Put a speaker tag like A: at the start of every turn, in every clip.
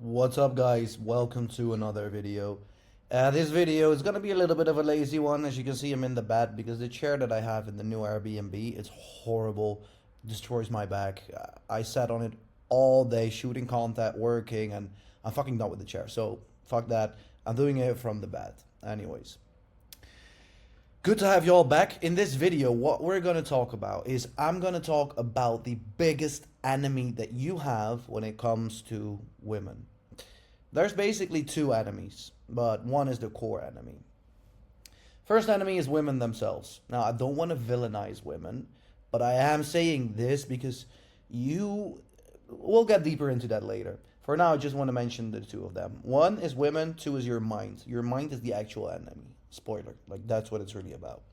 A: What's up, guys? Welcome to another video. This video is gonna be a little bit of a lazy one. As you can see, I'm in the bed because the chair that I have in the new Airbnb, it's horrible, destroys my back. I sat on it all day shooting content, working, and I'm fucking done with the chair. So fuck that. I'm doing it from the bed. Anyways, good to have y'all back. In this video, what we're gonna talk about is I'm gonna talk about the biggest enemy that you have when it comes to women. There's basically two enemies, but one is the core enemy. First enemy is women themselves. Now, I don't want to villainize women, but I am saying this because you. We'll get deeper into that later. For now, I just want to mention the two of them. One is women, two is your mind. Your mind is the actual enemy. Spoiler. Like, that's what it's really about.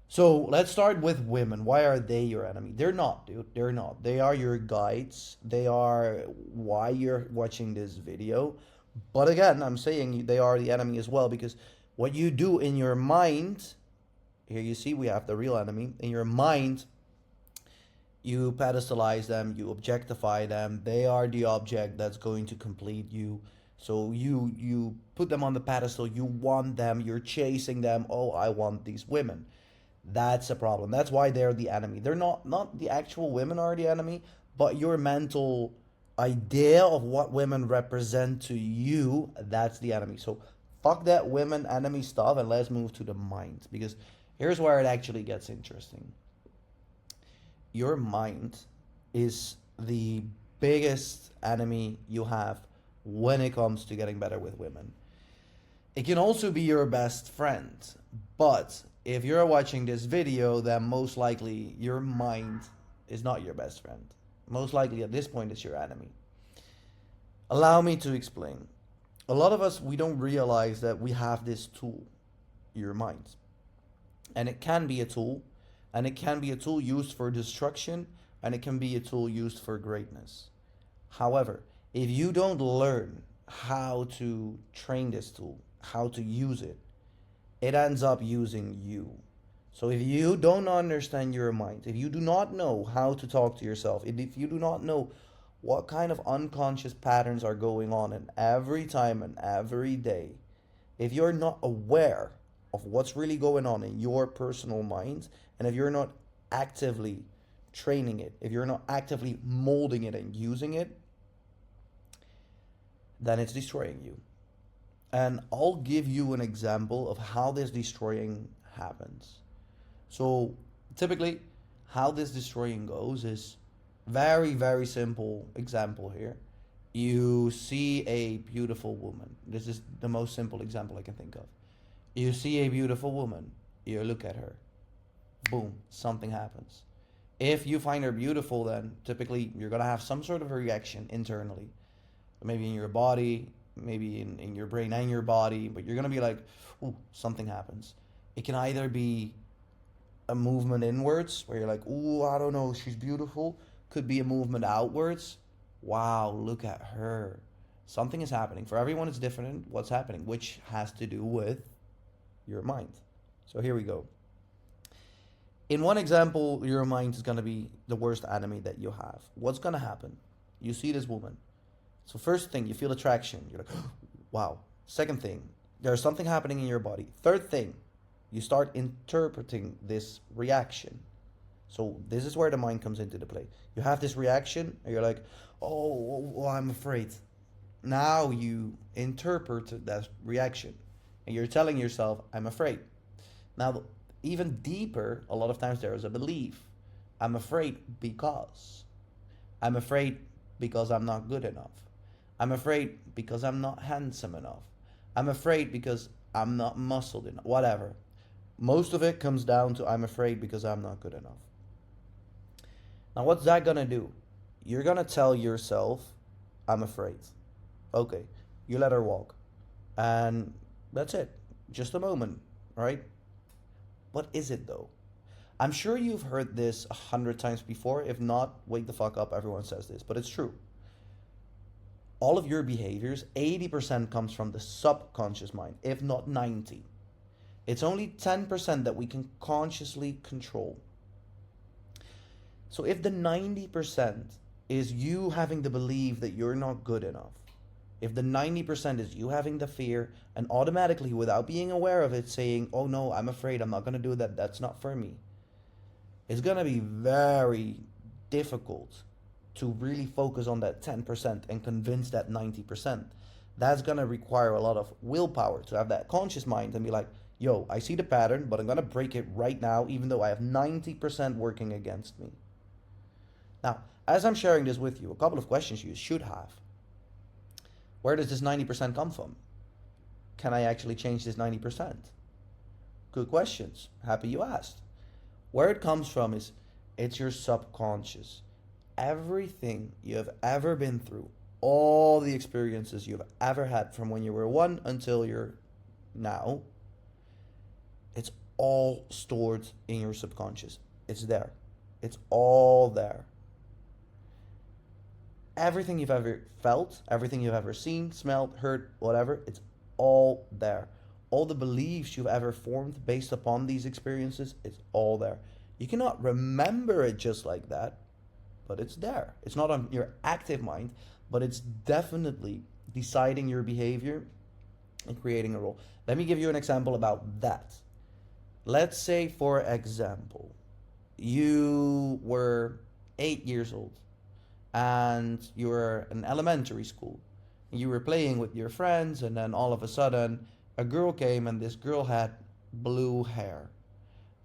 A: So let's start with women. Why are they your enemy? They're not, dude. They're not. They are your guides. They are why you're watching this video. But again, I'm saying they are the enemy as well because what you do in your mind, here you see we have the real enemy. In your mind, you pedestalize them, you objectify them. They are the object that's going to complete you. So you put them on the pedestal. You want them. You're chasing them. Oh, I want these women. That's a problem. That's why they're the enemy. They're not the actual women are the enemy, but your mental idea of what women represent to you, that's the enemy. So fuck that women enemy stuff and let's move to the mind because here's where it actually gets interesting. Your mind is the biggest enemy you have when it comes to getting better with women. It can also be your best friend, but if you're watching this video, then most likely your mind is not your best friend. Most likely at this point it's your enemy. Allow me to explain. A lot of us, we don't realize that we have this tool, your mind. And it can be a tool, and it can be a tool used for destruction, and it can be a tool used for greatness. However, if you don't learn how to train this tool, how to use it, it ends up using you. So if you don't understand your mind, if you do not know how to talk to yourself, if you do not know what kind of unconscious patterns are going on in every time and every day, if you're not aware of what's really going on in your personal mind, and if you're not actively training it, if you're not actively molding it and using it, then it's destroying you. And I'll give you an example of how this destroying happens. So typically, how this destroying goes is very, very simple example here. You see a beautiful woman. This is the most simple example I can think of. You see a beautiful woman. You look at her. Boom, something happens. If you find her beautiful, then typically you're going to have some sort of a reaction internally. Maybe in your body, maybe in your brain and your body, but you're going to be like, ooh, something happens. It can either be a movement inwards where you're like, ooh, I don't know, she's beautiful. Could be a movement outwards. Wow, look at her. Something is happening. For everyone, it's different what's happening, which has to do with your mind. So here we go. In one example, your mind is going to be the worst enemy that you have. What's going to happen? You see this woman. So first thing, you feel attraction. You're like, wow. Second thing, there's something happening in your body. Third thing, you start interpreting this reaction. So this is where the mind comes into the play. You have this reaction, and you're like, oh, I'm afraid. Now you interpret that reaction, and you're telling yourself, I'm afraid. Now, even deeper, a lot of times there is a belief. I'm afraid because. I'm afraid because I'm not good enough. I'm afraid because I'm not handsome enough. I'm afraid because I'm not muscled enough. Whatever. Most of it comes down to I'm afraid because I'm not good enough. Now, what's that gonna do? You're gonna tell yourself, I'm afraid. Okay, you let her walk. And that's it. Just a moment, right? What is it though? I'm sure you've heard this 100 times before. If not, wake the fuck up. Everyone says this, but it's true. All of your behaviors, 80% comes from the subconscious mind, if not 90. It's only 10% that we can consciously control. So if the 90% is you having the belief that you're not good enough, If the 90% is you having the fear and automatically, without being aware of it, saying, oh no, I'm afraid, I'm not going to do that, that's not for me, it's going to be very difficult to really focus on that 10% and convince that 90%. That's going to require a lot of willpower to have that conscious mind and be like, yo, I see the pattern, but I'm going to break it right now, even though I have 90% working against me. Now, as I'm sharing this with you, a couple of questions you should have. Where does this 90% come from? Can I actually change this 90%? Good questions. Happy you asked. Where it comes from is, it's your subconscious. Everything you have ever been through, all the experiences you've ever had from when you were 1 until you're now, it's all stored in your subconscious. It's there. It's all there. Everything you've ever felt, everything you've ever seen, smelled, heard, whatever, it's all there. All the beliefs you've ever formed based upon these experiences, it's all there. You cannot remember it just like that, but it's there. It's not on your active mind, but it's definitely deciding your behavior and creating a role. Let me give you an example about that. Let's say, for example, you were 8 years old and you were in elementary school. You were playing with your friends, and then all of a sudden a girl came, and this girl had blue hair.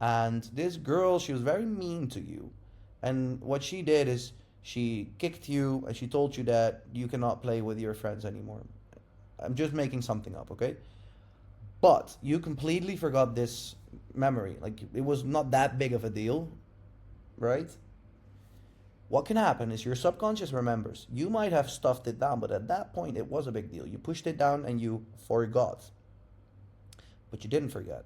A: And this girl, she was very mean to you. And what she did is she kicked you and she told you that you cannot play with your friends anymore. I'm just making something up, okay? But you completely forgot this memory. Like, it was not that big of a deal, right? What can happen is your subconscious remembers. You might have stuffed it down, but at that point it was a big deal. You pushed it down and you forgot. But you didn't forget.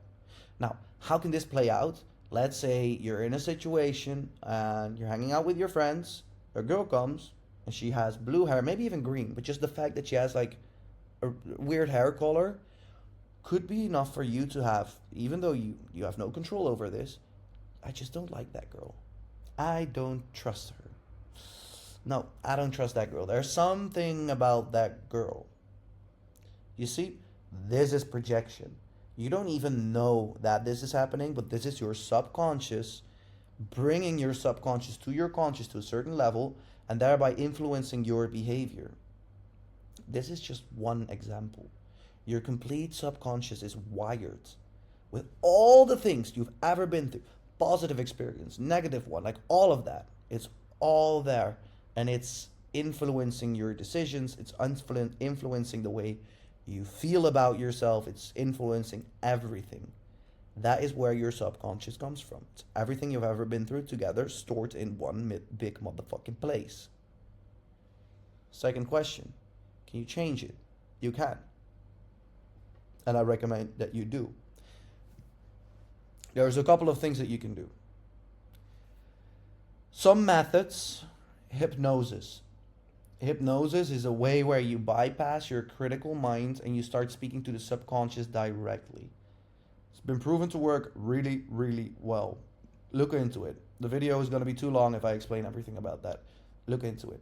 A: Now, how can this play out? Let's say you're in a situation and you're hanging out with your friends. A girl comes and she has blue hair, maybe even green, but just the fact that she has like a weird hair color could be enough for you to have, even though you have no control over this, I just don't like that girl. I don't trust her. No, I don't trust that girl. There's something about that girl. You see, this is projection. You don't even know that this is happening, but this is your subconscious bringing your subconscious to your conscious to a certain level and thereby influencing your behavior. This is just one example. Your complete subconscious is wired with all the things you've ever been through. Positive experience, negative one, like all of that. It's all there. And it's influencing your decisions. It's influencing the way you feel about yourself. It's influencing everything. That is where your subconscious comes from. It's everything you've ever been through together, stored in one big motherfucking place. Second question, can you change it? You can. And I recommend that you do. There's a couple of things that you can do. Some methods, hypnosis. Hypnosis is a way where you bypass your critical mind and you start speaking to the subconscious directly. It's been proven to work really, really well. Look into it. The video is going to be too long if I explain everything about that. Look into it.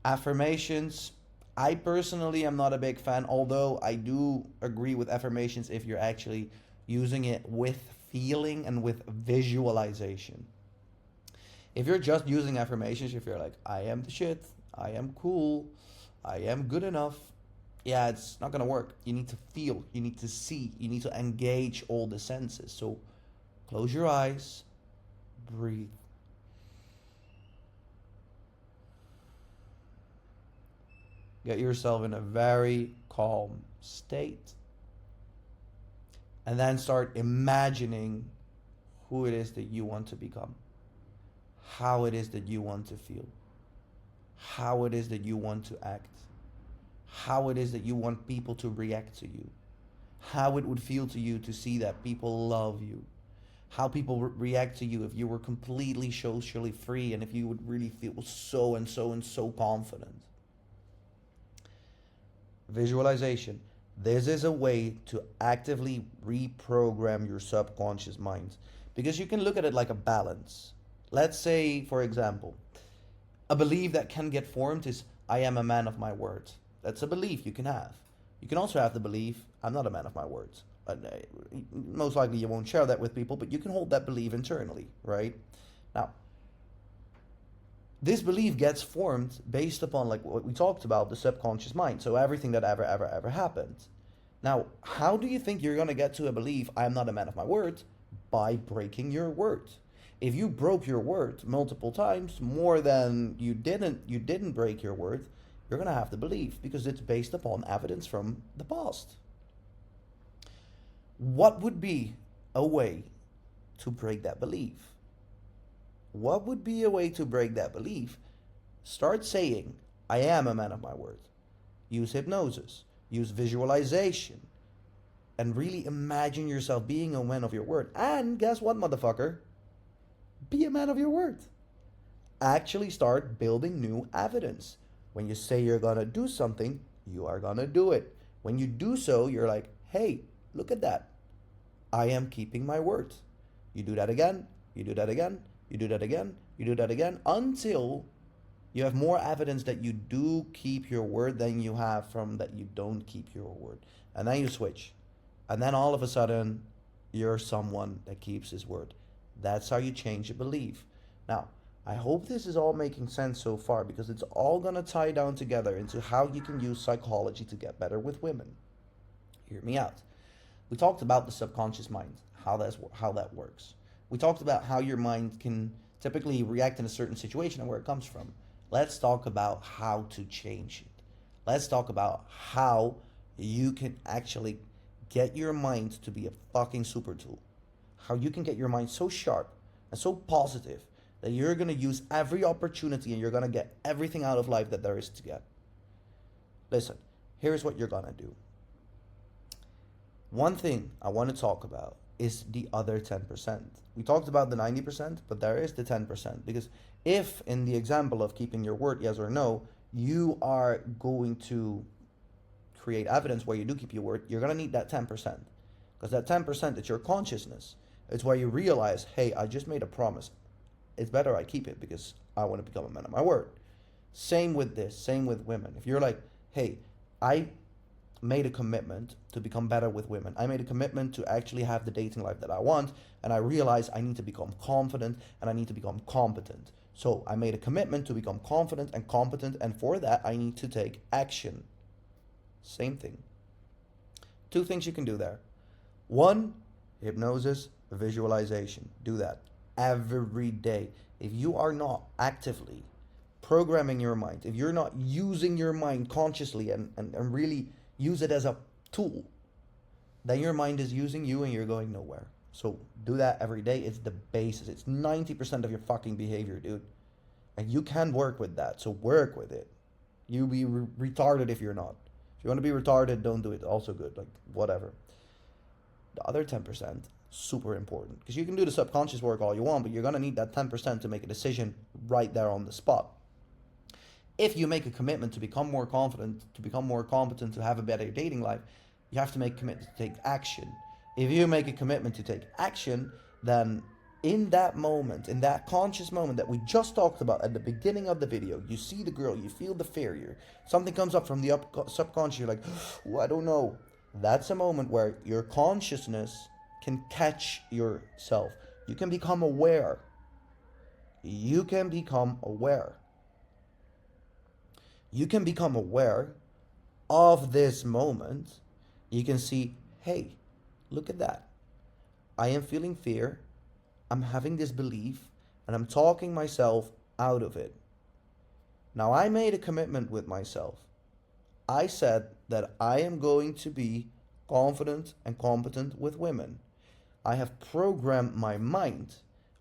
A: Affirmations. I personally am not a big fan, although I do agree with affirmations if you're actually using it with feeling and with visualization. If you're just using affirmations, if you're like, I am the shit, I am cool, I am good enough, yeah, it's not gonna work. You need to feel, you need to see, you need to engage all the senses. So close your eyes, breathe. Get yourself in a very calm state. And then start imagining who it is that you want to become, how it is that you want to feel, how it is that you want to act, how it is that you want people to react to you, how it would feel to you to see that people love you, how people react to you if you were completely socially free and if you would really feel so and so and so confident. Visualization. This is a way to actively reprogram your subconscious mind, because you can look at it like a balance. Let's say, for example, a belief that can get formed is, I am a man of my word. That's a belief you can have. You can also have the belief, I'm not a man of my words. Most likely you won't share that with people, but you can hold that belief internally, right? Now, this belief gets formed based upon, like what we talked about, the subconscious mind. So everything that ever happened. Now, how do you think you're going to get to a belief, I am not a man of my word? By breaking your word. If you broke your word multiple times, more than you didn't break your word, you're going to have the belief because it's based upon evidence from the past. What would be a way to break that belief? What would be a way to break that belief? Start saying, I am a man of my word. Use hypnosis. Use visualization. And really imagine yourself being a man of your word. And guess what, motherfucker? Be a man of your word. Actually start building new evidence. When you say you're gonna do something, you are gonna do it. When you do so, you're like, hey, look at that. I am keeping my word. You do that again, you do that again, you do that again, you do that again, until you have more evidence that you do keep your word than you have from that you don't keep your word. And then you switch. And then all of a sudden, you're someone that keeps his word. That's how you change your belief. Now, I hope this is all making sense so far, because it's all going to tie down together into how you can use psychology to get better with women. Hear me out. We talked about the subconscious mind, how that works. We talked about how your mind can typically react in a certain situation and where it comes from. Let's talk about how to change it. Let's talk about how you can actually get your mind to be a fucking super tool. How you can get your mind so sharp and so positive that you're going to use every opportunity and you're going to get everything out of life that there is to get. Listen, here's what you're going to do. One thing I want to talk about is the other 10%. We talked about the 90%, but there is the 10%. Because if, in the example of keeping your word, yes or no, you are going to create evidence where you do keep your word, you're going to need that 10%. Because that 10% is your consciousness. It's where you realize, hey, I just made a promise. It's better I keep it because I want to become a man of my word. Same with this, same with women. If you're like, hey, I made a commitment to become better with women. I made a commitment to actually have the dating life that I want, and I realize I need to become confident and I need to become competent. So I made a commitment to become confident and competent, and for that I need to take action. Same thing. Two things you can do there. One, hypnosis, visualization. Do that every day. If you are not actively programming your mind, if you're not using your mind consciously and really use it as a tool, then your mind is using you and you're going nowhere. So do that every day. It's the basis. It's 90% of your fucking behavior, dude. And you can work with that. So work with it. You'll be retarded if you're not. If you want to be retarded, don't do it. Also good. Like, whatever. The other 10%, super important. Because you can do the subconscious work all you want, but you're going to need that 10% to make a decision right there on the spot. If you make a commitment to become more confident, to become more competent, to have a better dating life, you have to make a commitment to take action. If you make a commitment to take action, then in that moment, in that conscious moment that we just talked about at the beginning of the video, you see the girl, you feel the fear, something comes up from the subconscious, you're like, oh, I don't know. That's a moment where your consciousness can catch yourself. You can become aware. You can become aware. You can become aware of this moment. You can see, hey, look at that. I am feeling fear. I'm having this belief and I'm talking myself out of it. Now, I made a commitment with myself. I said that I am going to be confident and competent with women. I have programmed my mind.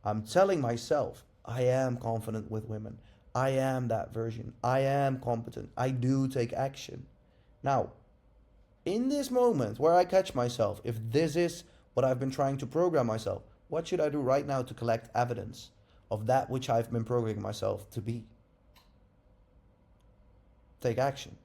A: I'm telling myself, I am confident with women. I am that version. I am competent. I do take action. Now, in this moment where I catch myself, if this is what I've been trying to program myself, what should I do right now to collect evidence of that which I've been programming myself to be? Take action.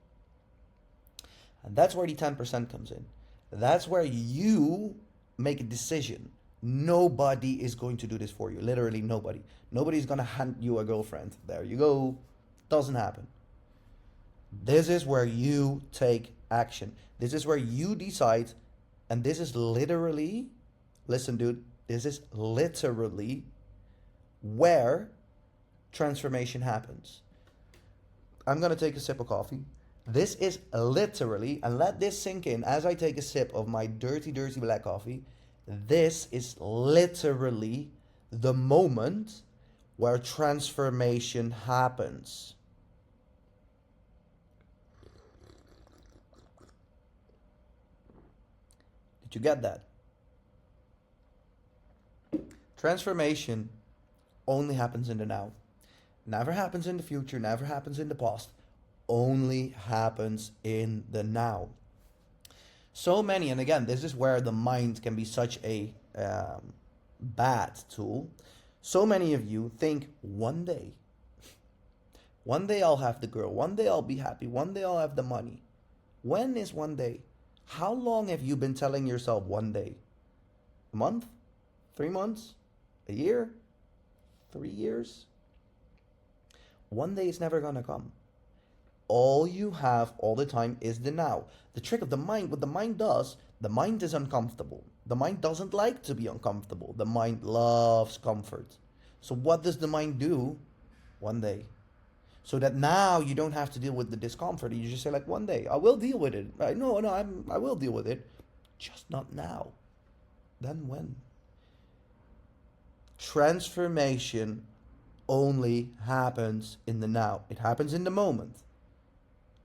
A: And that's where the 10% comes in. That's where you make a decision. Nobody is going to do this for you. Literally nobody. Nobody's going to hand you a girlfriend. There you go. Doesn't happen. This is where you take action. This is where you decide, and this is literally, listen, dude, this is literally where transformation happens. I'm gonna take a sip of coffee. This is literally, and let this sink in as I take a sip of my dirty, dirty black coffee. This is literally the moment where transformation happens. Did you get that? Transformation only happens in the now. Never happens in the future, never happens in the past. Only happens in the now. So many, and again, this is where the mind can be such a bad tool. So many of you think one day I'll have the girl, one day I'll be happy, one day I'll have the money. When is one day? How long have you been telling yourself one day? A month? 3 months? A year? 3 years? One day is never gonna come. All you have all the time is the now. The trick of the mind, what the mind does, the mind is uncomfortable. The mind doesn't like to be uncomfortable. The mind loves comfort. So what does the mind do? One day. So that now you don't have to deal with the discomfort. You just say like, one day, I will deal with it. Right? No, I will deal with it. Just not now. Then when? Transformation only happens in the now. It happens in the moment.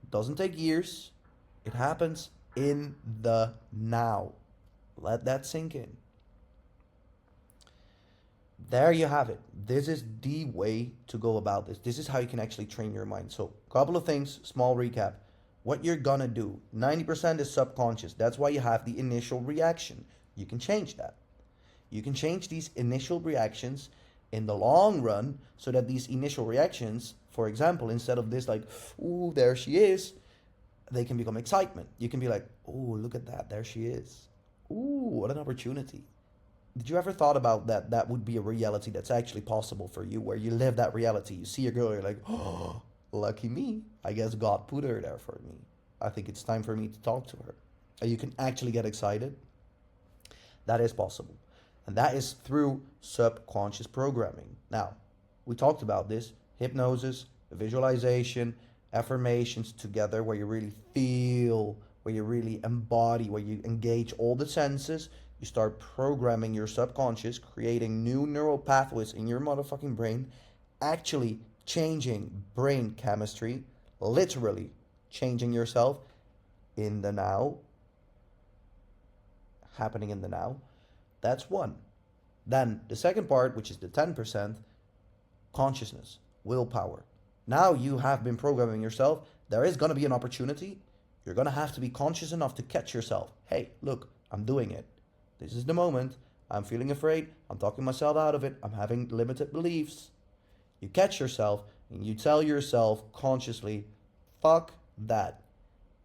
A: It doesn't take years. It happens in the now. Let that sink in. There you have it. This is the way to go about this. This is how you can actually train your mind. So, a couple of things, small recap. What you're gonna do, 90% is subconscious. That's why you have the initial reaction. You can change that. You can change these initial reactions in the long run so that these initial reactions, for example, instead of this like, ooh, there she is, they can become excitement. You can be like, ooh, look at that, there she is. Ooh, what an opportunity. Did you ever thought about that? That would be a reality that's actually possible for you, where you live that reality. You see a girl, you're like, oh, lucky me. I guess God put her there for me. I think it's time for me to talk to her. And you can actually get excited. That is possible. And that is through subconscious programming. Now, we talked about this, hypnosis, visualization, affirmations together, where you really feel, where you really embody, where you engage all the senses. You start programming your subconscious, creating new neural pathways in your motherfucking brain, actually changing brain chemistry, literally changing yourself in the now, happening in the now. That's one. Then the second part, which is the 10%, consciousness, willpower. Now you have been programming yourself. There is going to be an opportunity. You're going to have to be conscious enough to catch yourself. Hey, look, I'm doing it. This is the moment. I'm feeling afraid. I'm talking myself out of it. I'm having limited beliefs. You catch yourself and you tell yourself consciously, fuck that.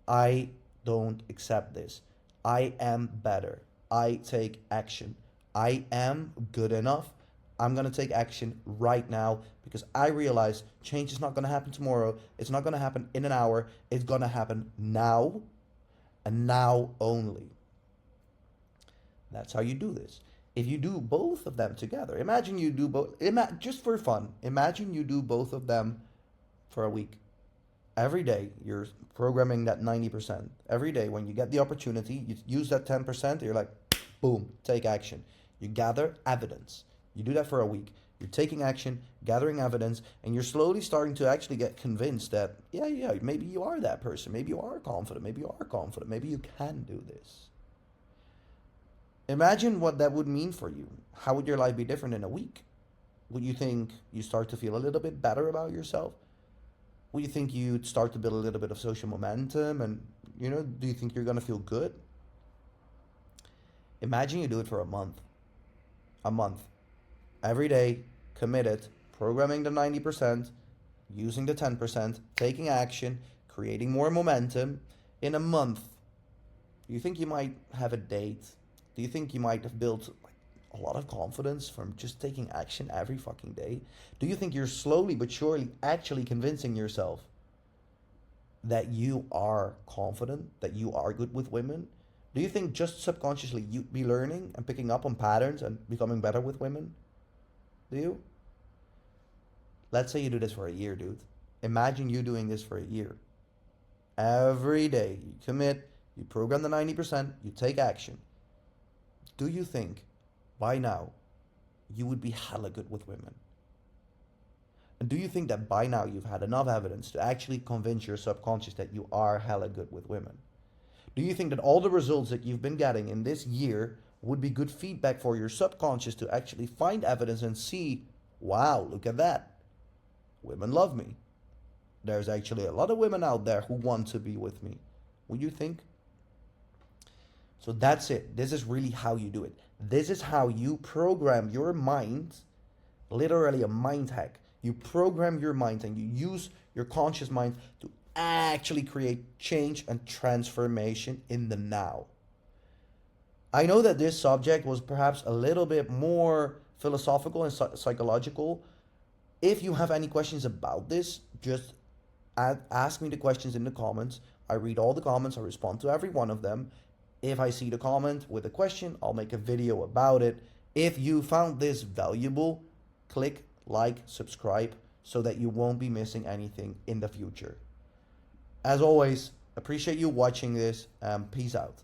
A: I don't accept this. I am better. I take action. I am good enough. I'm going to take action right now because I realize change is not going to happen tomorrow. It's not going to happen in an hour. It's going to happen now and now only. That's how you do this. If you do both of them together, imagine you do both, just for fun, imagine you do both of them for a week. Every day you're programming that 90%. Every day when you get the opportunity, you use that 10%, you're like, boom, take action. You gather evidence. You do that for a week. You're taking action, gathering evidence, and you're slowly starting to actually get convinced that, yeah, maybe you are that person. Maybe you are confident. Maybe you are confident. Maybe you can do this. Imagine what that would mean for you. How would your life be different in a week? Would you think you start to feel a little bit better about yourself? Would you think you'd start to build a little bit of social momentum? And, do you think you're going to feel good? Imagine you do it for a month. A month. Every day, committed, programming the 90%, using the 10%, taking action, creating more momentum. In a month, do you think you might have a date? Do you think you might have built a lot of confidence from just taking action every fucking day? Do you think you're slowly but surely actually convincing yourself that you are confident, that you are good with women? Do you think just subconsciously you'd be learning and picking up on patterns and becoming better with women? Do you? Let's say you do this for a year, dude. Imagine you doing this for a year. Every day you commit, you program the 90%, you take action. Do you think by now you would be hella good with women? And do you think that by now you've had enough evidence to actually convince your subconscious that you are hella good with women? Do you think that all the results that you've been getting in this year would be good feedback for your subconscious to actually find evidence and see, wow, look at that. Women love me. There's actually a lot of women out there who want to be with me. Would you think? So that's it. This is really how you do it. This is how you program your mind, literally a mind hack. You program your mind and you use your conscious mind to actually create change and transformation in the now. I know that this subject was perhaps a little bit more philosophical and psychological. If you have any questions about this, just ask me the questions in the comments. I read all the comments, I respond to every one of them. If I see the comment with a question, I'll make a video about it. If you found this valuable, click like, subscribe, so that you won't be missing anything in the future. As always, appreciate you watching this, and peace out.